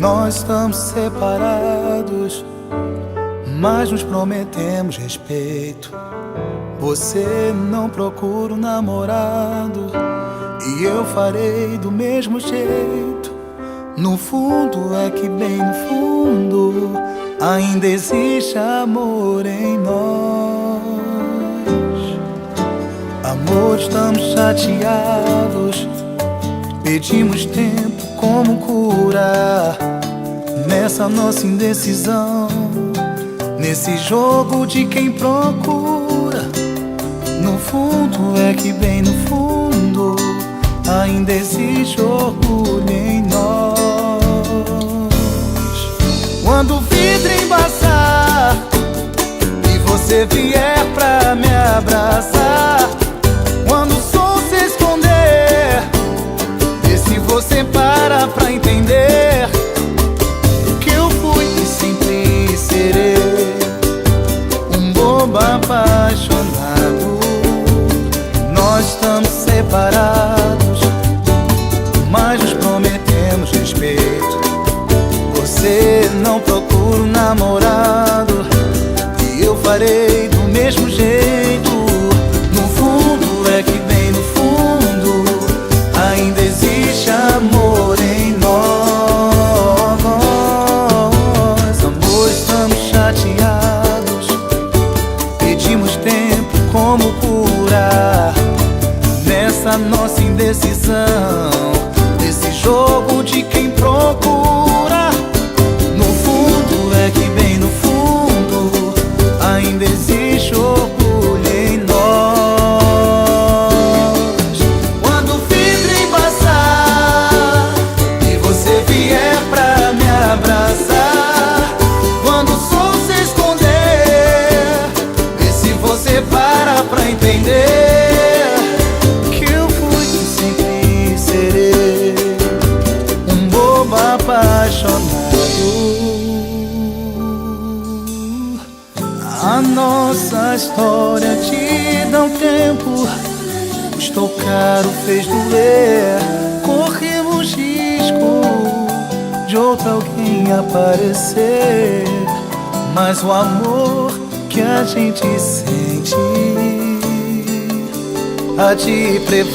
Nós estamos separados, mas nos prometemos respeito. Você não procura um namorado e eu farei do mesmo jeito. No fundo é que bem no fundo ainda existe amor em nós. Amor, estamos chateados, pedimos tempo como curar nessa nossa indecisão, nesse jogo de quem procura. No fundo é que bem no fundo ainda existe orgulho em nós. Quando o vidro embaçar e você vier pra me abraçar, quando o sol se esconder, vê se você para pra entender que eu fui e sempre serei um bobo apaixonado. Nós estamos separados, mas nos prometemos respeito. Você não procura um namorado e eu farei do mesmo jeito. No fundo é que bem no fundo ainda existe amor em nós. Amor, estamos chateados, pedimos tempo como curar nessa nossa indecisão, nesse jogo de quem procura. No fundo é que bem no fundo ainda existe orgulho em nós. Quando o vidro embaçar e você vier pra me abraçar, quando o sol se esconder, vê se você para pra entender que eu fui e sempre serei um bobo apaixonado. A nossa história te dá um tempo, custou caro, fez doer. Corremos risco de outro alguém aparecer, mas o amor que a gente sente há de prevalecer.